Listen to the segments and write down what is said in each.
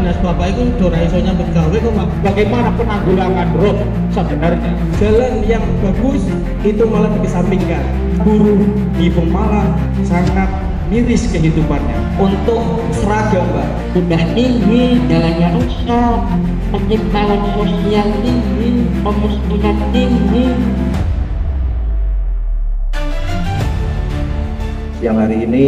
dinas bapak itu udah iso nyambut gawe kok Pak. Bagaimana penanggulangan rob sebenarnya? Jalan yang bagus itu malah dikesampingkan. Buruh di Pemalang sangat miris kehidupannya. Untuk seragam Pak, Udah tinggi, jalannya rusak, penyimpangan sosial tinggi, kemiskinan tinggi. Siang hari ini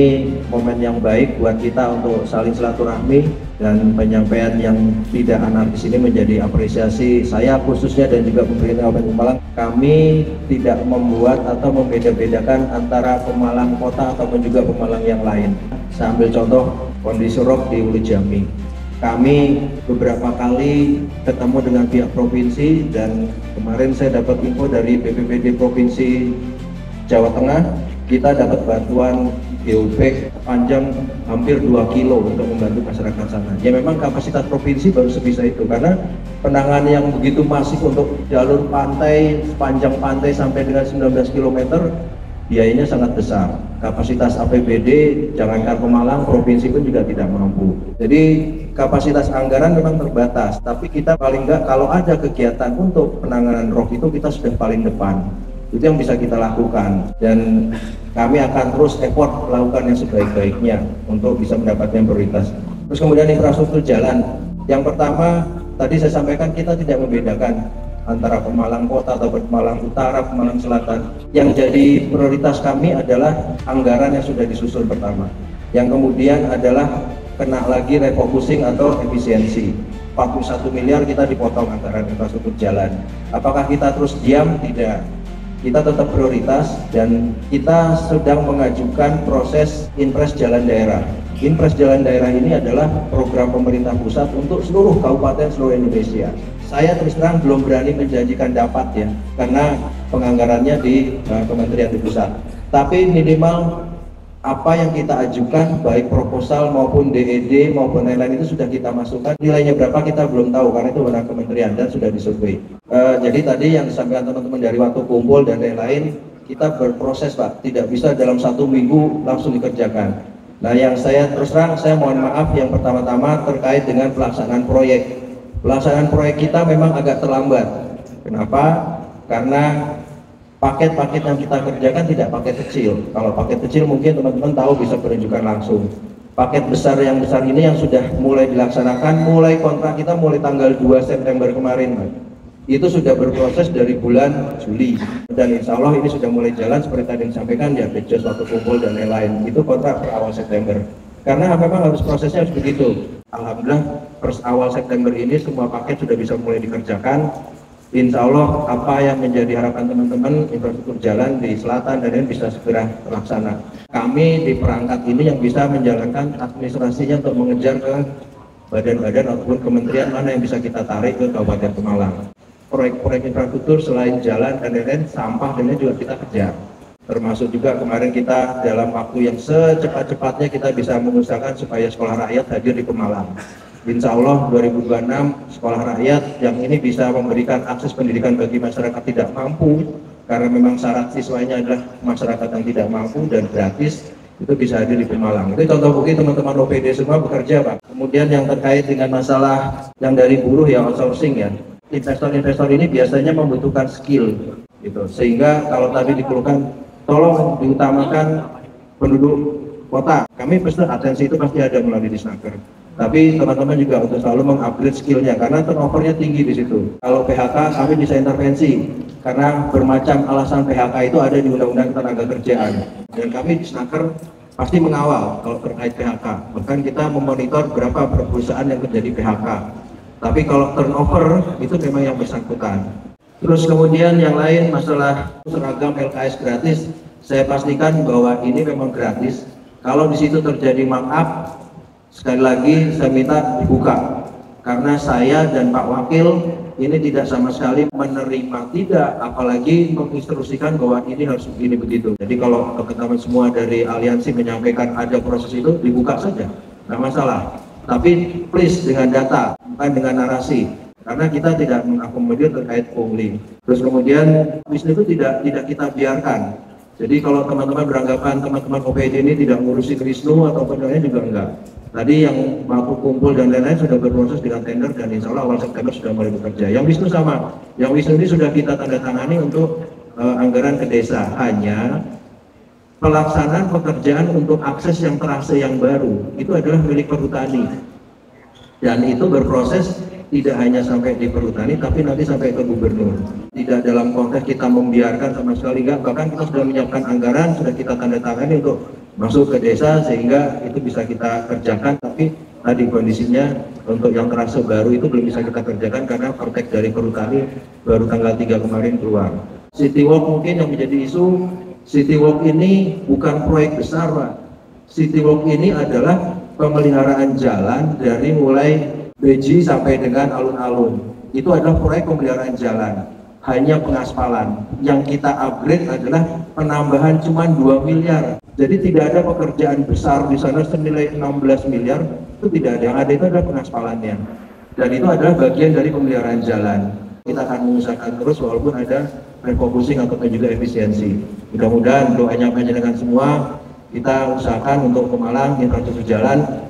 momen yang baik buat kita untuk saling silaturahmi dan penyampaian yang tidak anarkis ini menjadi apresiasi saya khususnya dan juga pemerintah Kabupaten Pemalang. Kami tidak membuat atau membeda-bedakan antara Pemalang kota ataupun juga Pemalang yang lain. Saya ambil contoh kondisi rob di Ulu Jami. Kami beberapa kali ketemu dengan pihak provinsi dan kemarin saya dapat info dari BPBD Provinsi Jawa Tengah. Kita dapat bantuan geobag panjang hampir 2 kilo untuk membantu masyarakat sana. Ya memang kapasitas provinsi baru sebisa itu karena penanganan yang begitu masif untuk jalur pantai, sepanjang pantai sampai dengan 19 km biayanya sangat besar. Kapasitas APBD jangankan Pemalang, provinsi pun juga tidak mampu. Jadi kapasitas anggaran memang terbatas, tapi kita paling enggak kalau ada kegiatan untuk penanganan rob itu kita sudah paling depan. Itu yang bisa kita lakukan dan kami akan terus effort melakukan yang sebaik-baiknya untuk bisa mendapatkan prioritas. Terus kemudian infrastruktur jalan. Yang pertama tadi saya sampaikan kita tidak membedakan antara Pemalang Kota atau Pemalang Utara, Pemalang Selatan. Yang jadi prioritas kami adalah anggaran yang sudah disusun pertama. Yang kemudian adalah kena lagi refocusing atau efisiensi. 41 miliar kita dipotong anggaran infrastruktur jalan. Apakah kita terus diam? Tidak. Kita tetap prioritas dan kita sedang mengajukan proses Inpres Jalan Daerah. Inpres Jalan Daerah ini adalah program pemerintah pusat untuk seluruh kabupaten seluruh Indonesia. Saya terus terang belum berani menjanjikan dapat ya, karena penganggarannya di Kementerian di pusat. Tapi minimal apa yang kita ajukan baik proposal maupun DED maupun lain-lain itu sudah kita masukkan. Nilainya berapa kita belum tahu karena itu wewenang kementerian dan sudah disurvei. Jadi tadi yang disampaikan teman-teman dari waktu kumpul dan lain-lain kita berproses Pak, tidak bisa dalam 1 minggu langsung dikerjakan. Nah yang saya terus terang saya mohon maaf yang pertama-tama terkait dengan pelaksanaan proyek. Pelaksanaan proyek kita memang agak terlambat. Kenapa? Karena paket-paket yang kita kerjakan tidak paket kecil. Kalau paket kecil mungkin teman-teman tahu bisa penunjukan langsung. Paket besar yang besar ini yang sudah mulai dilaksanakan, mulai kontrak kita mulai tanggal 2 September kemarin Pak. Itu sudah berproses dari bulan Juli dan insya Allah ini sudah mulai jalan seperti tadi disampaikan ya, Bejos waktu kumpul dan lain-lain. Itu kontrak per awal September. Karena memang harus prosesnya harus begitu. Alhamdulillah per awal September ini semua paket sudah bisa mulai dikerjakan. Insya Allah apa yang menjadi harapan teman-teman infrastruktur jalan di selatan dan lain bisa segera terlaksana. Kami di perangkat ini yang bisa menjalankan administrasinya untuk mengejar ke badan-badan ataupun kementerian mana yang bisa kita tarik ke Kabupaten Pemalang. Proyek-proyek infrastruktur selain jalan dan lain-lain, sampah dan lain juga kita kejar. Termasuk juga kemarin kita dalam waktu yang secepat-cepatnya kita bisa mengusahakan supaya sekolah rakyat hadir di Pemalang. Insya Allah 2026 sekolah rakyat yang ini bisa memberikan akses pendidikan bagi masyarakat tidak mampu karena memang syarat siswanya adalah masyarakat yang tidak mampu dan gratis itu bisa hadir di Pemalang. Itu contoh bukti teman-teman OPD semua bekerja Pak. Kemudian yang terkait dengan masalah yang dari buruh ya outsourcing ya. Investor-investor ini biasanya membutuhkan skill gitu. Sehingga kalau tadi dikeluhkan tolong diutamakan penduduk kota. Kami pasti atensi itu pasti ada melalui Disnaker. Tapi teman-teman juga untuk selalu mengupgrade skillnya karena turnovernya tinggi di situ. Kalau PHK kami bisa intervensi karena bermacam alasan PHK itu ada di Undang-Undang Ketenagakerjaan dan kami Disnaker pasti mengawal kalau terkait PHK. Bahkan kita memonitor berapa perusahaan yang terjadi PHK. Tapi kalau turnover itu memang yang bersangkutan. Terus kemudian yang lain masalah seragam LKS gratis, saya pastikan bahwa ini memang gratis. Kalau di situ terjadi markup, sekali lagi saya minta dibuka. Karena saya dan Pak Wakil ini tidak sama sekali menerima tidak, apalagi menginstruksikan bahwa ini harus begini begitu. Jadi kalau teman-teman semua dari aliansi menyampaikan ada proses itu, dibuka saja, nggak masalah. Tapi please dengan data, bukan dengan narasi. Karena kita tidak mengakomodir terkait pungli. Terus kemudian bisnis itu tidak kita biarkan. Jadi kalau teman-teman beranggapan teman-teman OPD ini tidak ngurusi Krisnu atau lainnya juga enggak. Tadi yang mampu kumpul dan lain-lain sudah berproses dengan tender dan insya Allah awal September sudah mulai bekerja. Yang Wisnu sama, yang Wisnu ini sudah kita tanda tangani untuk anggaran ke desa. Hanya pelaksanaan pekerjaan untuk akses yang terase yang baru itu adalah milik Perhutani. Dan itu berproses tidak hanya sampai di Perhutani tapi nanti sampai ke gubernur. Tidak dalam konteks kita membiarkan sama sekali, enggak, bahkan kita sudah menyiapkan anggaran, sudah kita tanda tangani untuk masuk ke desa sehingga itu bisa kita kerjakan. Tapi tadi kondisinya untuk yang terasa baru itu belum bisa kita kerjakan karena praktek dari Perhutani baru tanggal 3 kemarin keluar. City Walk mungkin yang menjadi isu. City Walk ini bukan proyek besar, Pak. City Walk ini adalah pemeliharaan jalan dari mulai Beji sampai dengan alun-alun. Itu adalah proyek pemeliharaan jalan, hanya pengaspalan. Yang kita upgrade adalah penambahan cuma 2 miliar. Jadi tidak ada pekerjaan besar di sana senilai 16 miliar, itu tidak ada. Yang ada itu adalah pengaspalannya. Dan itu adalah bagian dari pemeliharaan jalan. Kita akan mengusahakan terus walaupun ada refocusing ataupun juga efisiensi. Mudah-mudahan doanya panjenengan semua, kita usahakan untuk Pemalang infrastruktur jalan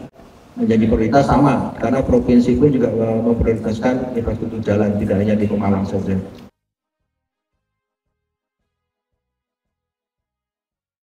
menjadi prioritas sama, karena provinsi pun juga memprioritaskan infrastruktur jalan, tidak hanya di Pemalang saja.